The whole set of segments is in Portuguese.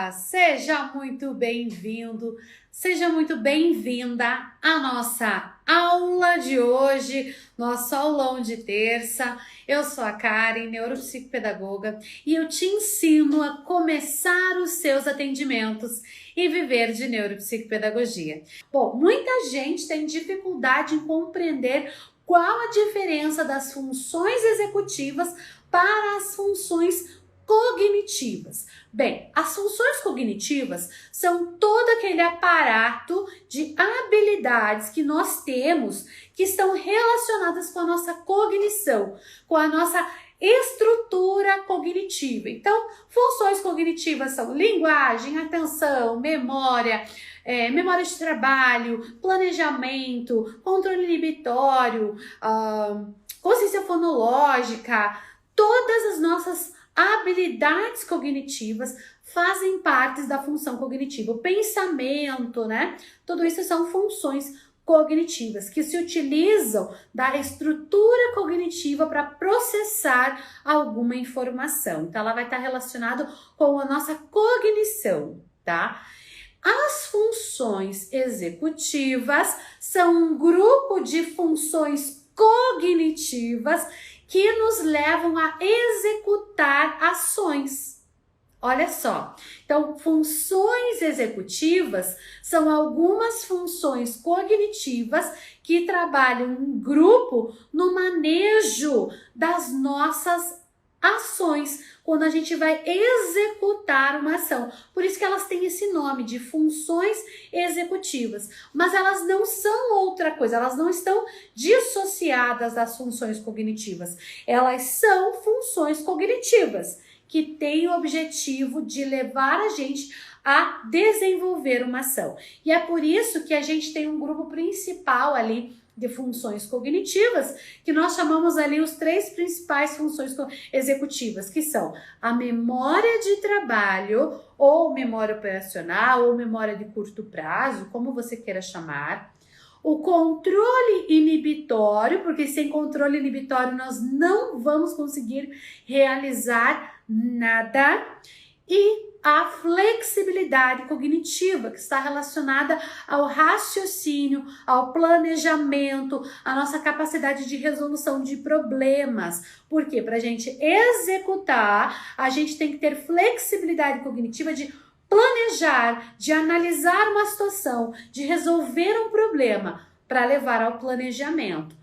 Olá, seja muito bem-vindo, seja muito bem-vinda à nossa aula de hoje, nosso aulão de terça. Eu sou a Karen, neuropsicopedagoga, e eu te ensino a começar os seus atendimentos e viver de neuropsicopedagogia. Bom, muita gente tem dificuldade em compreender qual a diferença das funções executivas para as funções cognitivas. Bem, as funções cognitivas são todo aquele aparato de habilidades que nós temos que estão relacionadas com a nossa cognição, com a nossa estrutura cognitiva. Então, funções cognitivas são linguagem, atenção, memória, memória de trabalho, planejamento, controle inibitório, consciência fonológica. Todas as nossas habilidades cognitivas fazem parte da função cognitiva. O pensamento, né? Tudo isso são funções cognitivas que se utilizam da estrutura cognitiva para processar alguma informação. Então, ela vai estar relacionada com a nossa cognição, tá? As funções executivas são um grupo de funções cognitivas que nos levam a executar ações. Olha só, então funções executivas são algumas funções cognitivas que trabalham em grupo no manejo das nossas ações, quando a gente vai executar uma ação. Por isso que elas têm esse nome de funções executivas. Mas elas não são outra coisa, elas não estão dissociadas das funções cognitivas. Elas são funções cognitivas que têm o objetivo de levar a gente a desenvolver uma ação. E é por isso que a gente tem um grupo principal ali de funções cognitivas, que nós chamamos ali os três principais funções executivas, que são a memória de trabalho, ou memória operacional, ou memória de curto prazo, como você queira chamar, o controle inibitório, porque sem controle inibitório nós não vamos conseguir realizar nada, e a flexibilidade cognitiva, que está relacionada ao raciocínio, ao planejamento, à nossa capacidade de resolução de problemas. Porque para a gente executar, a gente tem que ter flexibilidade cognitiva de planejar, de analisar uma situação, de resolver um problema para levar ao planejamento.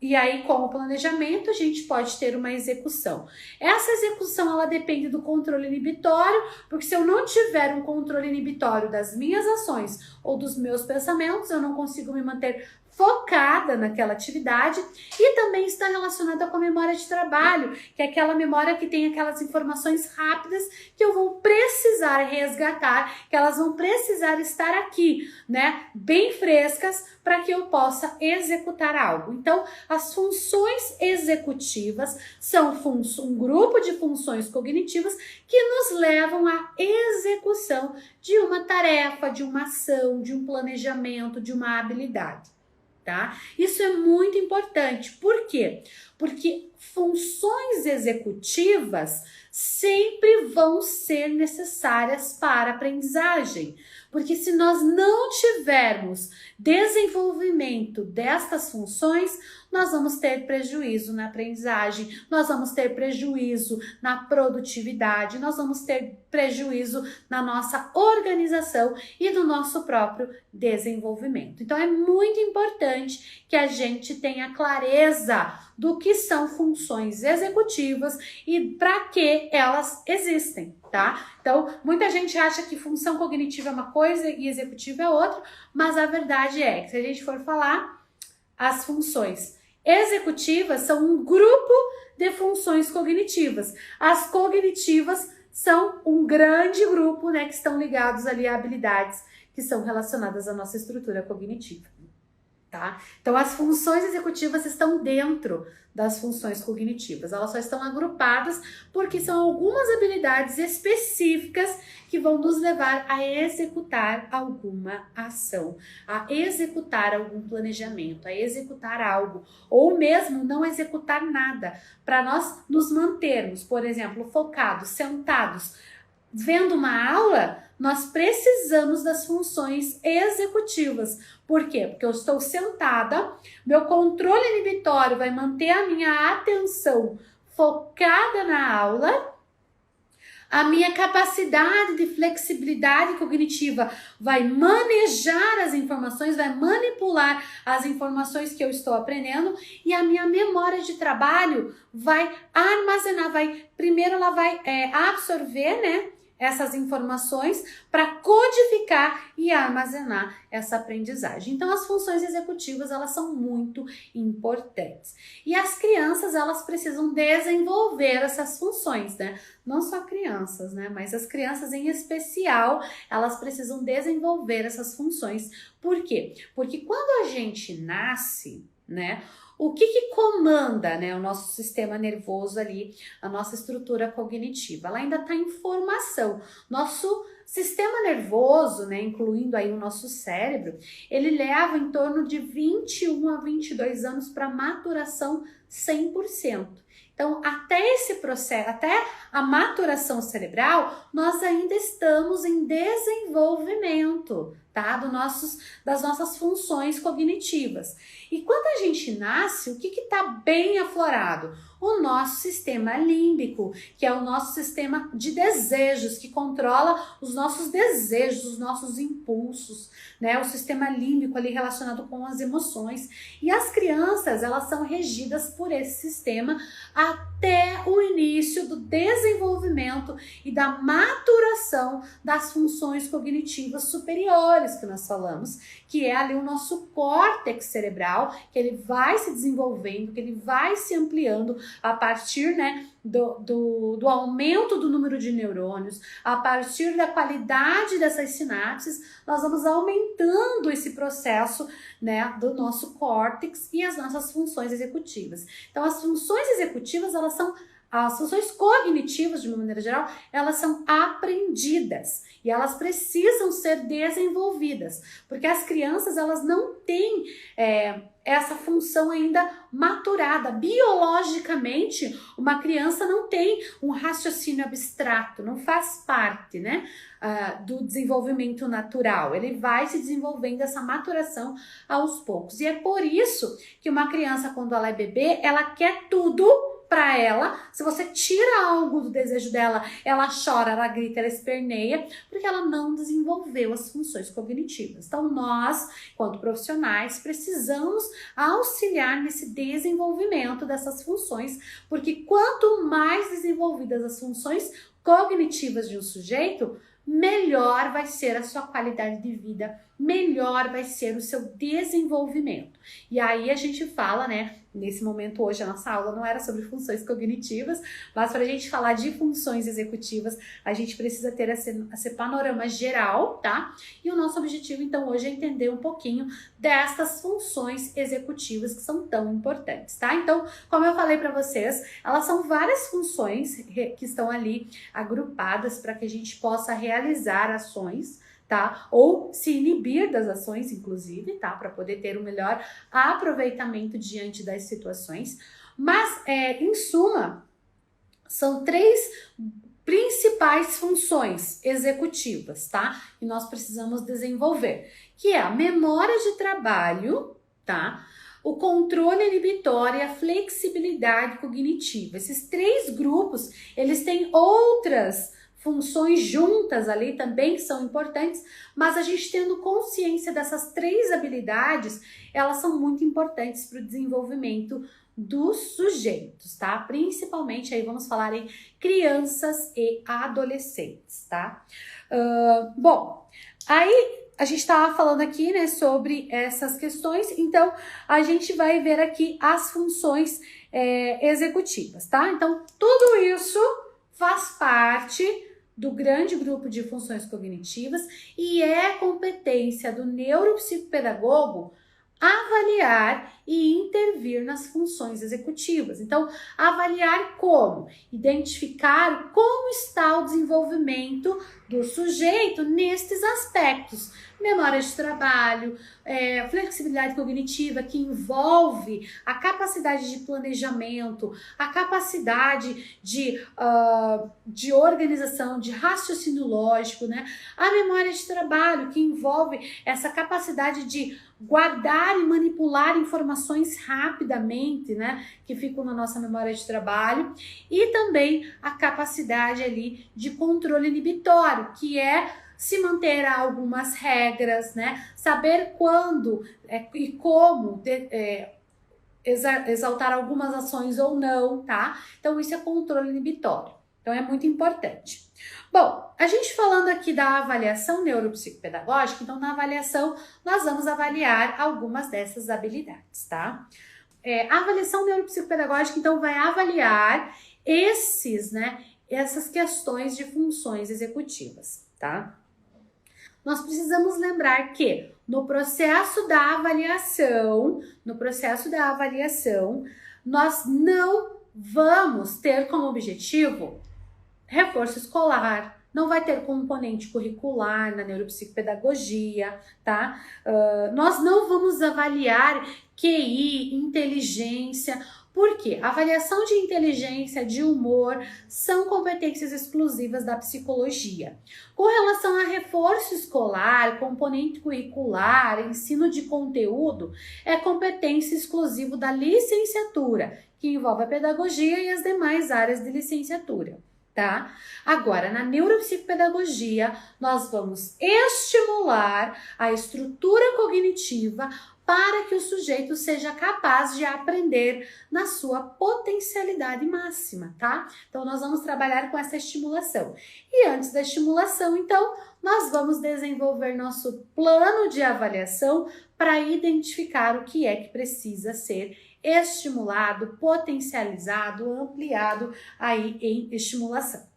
E aí, com o planejamento, a gente pode ter uma execução. Essa execução, ela depende do controle inibitório, porque se eu não tiver um controle inibitório das minhas ações ou dos meus pensamentos, eu não consigo me manter focada naquela atividade. E também está relacionada com a memória de trabalho, que é aquela memória que tem aquelas informações rápidas que eu vou precisar resgatar, que elas vão precisar estar aqui, né, bem frescas, para que eu possa executar algo. Então, as funções executivas são um grupo de funções cognitivas que nos levam à execução de uma tarefa, de uma ação, de um planejamento, de uma habilidade. Tá? Isso é muito importante. Por quê? Porque funções executivas sempre vão ser necessárias para a aprendizagem. Porque se nós não tivermos desenvolvimento destas funções, nós vamos ter prejuízo na aprendizagem, nós vamos ter prejuízo na produtividade, nós vamos ter prejuízo na nossa organização e no nosso próprio desenvolvimento. Então é muito importante que a gente tenha clareza do que são funções executivas e para que elas existem, tá? Então, muita gente acha que função cognitiva é uma coisa e executiva é outra, mas a verdade é que se a gente for falar, as funções executivas são um grupo de funções cognitivas. As cognitivas são um grande grupo, né, que estão ligados ali a habilidades que são relacionadas à nossa estrutura cognitiva. Tá? Então, as funções executivas estão dentro das funções cognitivas. Elas só estão agrupadas porque são algumas habilidades específicas que vão nos levar a executar alguma ação, a executar algum planejamento, a executar algo, ou mesmo não executar nada, para nós nos mantermos, por exemplo, focados, sentados, vendo uma aula. nós precisamos das funções executivas. Por quê? Porque eu estou sentada, meu controle inibitório vai manter a minha atenção focada na aula, a minha capacidade de flexibilidade cognitiva vai manejar as informações, vai manipular as informações que eu estou aprendendo, e a minha memória de trabalho vai armazenar, primeiro ela vai absorver, né, essas informações para codificar e armazenar essa aprendizagem. Então, as funções executivas, elas são muito importantes. E as crianças, elas precisam desenvolver essas funções, né? Não só crianças, né? Mas as crianças em especial, elas precisam desenvolver essas funções. Por quê? Porque quando a gente nasce, né? O que comanda, né, o nosso sistema nervoso ali, a nossa estrutura cognitiva? Ela ainda está em formação. Nosso sistema nervoso, né, incluindo aí o nosso cérebro, ele leva em torno de 21 a 22 anos para maturação 100%. Então, até esse processo, até a maturação cerebral, nós ainda estamos em desenvolvimento, tá? Das nossas funções cognitivas. E quando a gente nasce, o que está bem aflorado? O nosso sistema límbico, que é o nosso sistema de desejos, que controla os nossos desejos, os nossos impulsos, né? O sistema límbico ali relacionado com as emoções. E as crianças, elas são regidas por esse sistema até o início do desenvolvimento e da maturação das funções cognitivas superiores que nós falamos, que é ali o nosso córtex cerebral, que ele vai se desenvolvendo, que ele vai se ampliando a partir, né, do aumento do número de neurônios, a partir da qualidade dessas sinapses, nós vamos aumentando esse processo, né, do nosso córtex e as nossas funções executivas. Então, as funções executivas, as funções cognitivas, de uma maneira geral, elas são aprendidas e elas precisam ser desenvolvidas, porque as crianças, elas não têm essa função ainda maturada. Biologicamente, uma criança não tem um raciocínio abstrato, não faz parte, né, do desenvolvimento natural. Ele vai se desenvolvendo essa maturação aos poucos. E é por isso que uma criança, quando ela é bebê, ela quer tudo para ela. Se você tira algo do desejo dela, ela chora, ela grita, ela esperneia, porque ela não desenvolveu as funções cognitivas. Então, nós, enquanto profissionais, precisamos auxiliar nesse desenvolvimento dessas funções, porque quanto mais desenvolvidas as funções cognitivas de um sujeito, melhor vai ser a sua qualidade de vida, melhor vai ser o seu desenvolvimento. E aí a gente fala, né, nesse momento hoje a nossa aula não era sobre funções cognitivas, mas para a gente falar de funções executivas, a gente precisa ter esse panorama geral, tá? E o nosso objetivo então hoje é entender um pouquinho dessas funções executivas que são tão importantes, tá? Então, como eu falei para vocês, elas são várias funções que estão ali agrupadas para que a gente possa realizar ações, tá? Ou se inibir das ações, inclusive, tá? Para poder ter um melhor aproveitamento diante das situações. Mas, em suma, são 3 principais funções executivas, tá? Que nós precisamos desenvolver, que é a memória de trabalho, tá? O controle inibitório e a flexibilidade cognitiva. Esses 3 grupos, eles têm outras funções juntas ali também que são importantes, mas a gente tendo consciência dessas 3 habilidades, elas são muito importantes para o desenvolvimento dos sujeitos, tá? Principalmente aí vamos falar em crianças e adolescentes, tá? Bom, aí a gente estava falando aqui, né, sobre essas questões, então a gente vai ver aqui as funções executivas, tá? Então tudo isso faz parte do grande grupo de funções cognitivas e é competência do neuropsicopedagogo avaliar e intervir nas funções executivas. Então, avaliar como? Identificar como está o desenvolvimento do sujeito nestes aspectos. Memória de trabalho, flexibilidade cognitiva, que envolve a capacidade de planejamento, a capacidade de organização, de raciocínio lógico, né? A memória de trabalho, que envolve essa capacidade de guardar e manipular informações rapidamente, né, que ficam na nossa memória de trabalho, e também a capacidade ali de controle inibitório, que é se manter a algumas regras, né, saber quando e como exaltar algumas ações ou não, tá? Então isso é controle inibitório. Então é muito importante. Bom, a gente falando aqui da avaliação neuropsicopedagógica, então na avaliação nós vamos avaliar algumas dessas habilidades, tá? A avaliação neuropsicopedagógica, então, vai avaliar essas questões de funções executivas, tá? Nós precisamos lembrar que no processo da avaliação, nós não vamos ter como objetivo reforço escolar, não vai ter componente curricular na neuropsicopedagogia, tá? Nós não vamos avaliar QI, inteligência. Por quê? Avaliação de inteligência, de humor, são competências exclusivas da psicologia. Com relação a reforço escolar, componente curricular, ensino de conteúdo, é competência exclusiva da licenciatura, que envolve a pedagogia e as demais áreas de licenciatura, tá? Agora, na neuropsicopedagogia, nós vamos estimular a estrutura cognitiva para que o sujeito seja capaz de aprender na sua potencialidade máxima, tá? Então, nós vamos trabalhar com essa estimulação. E antes da estimulação, então, nós vamos desenvolver nosso plano de avaliação para identificar o que é que precisa ser estimulado, potencializado, ampliado aí em estimulação.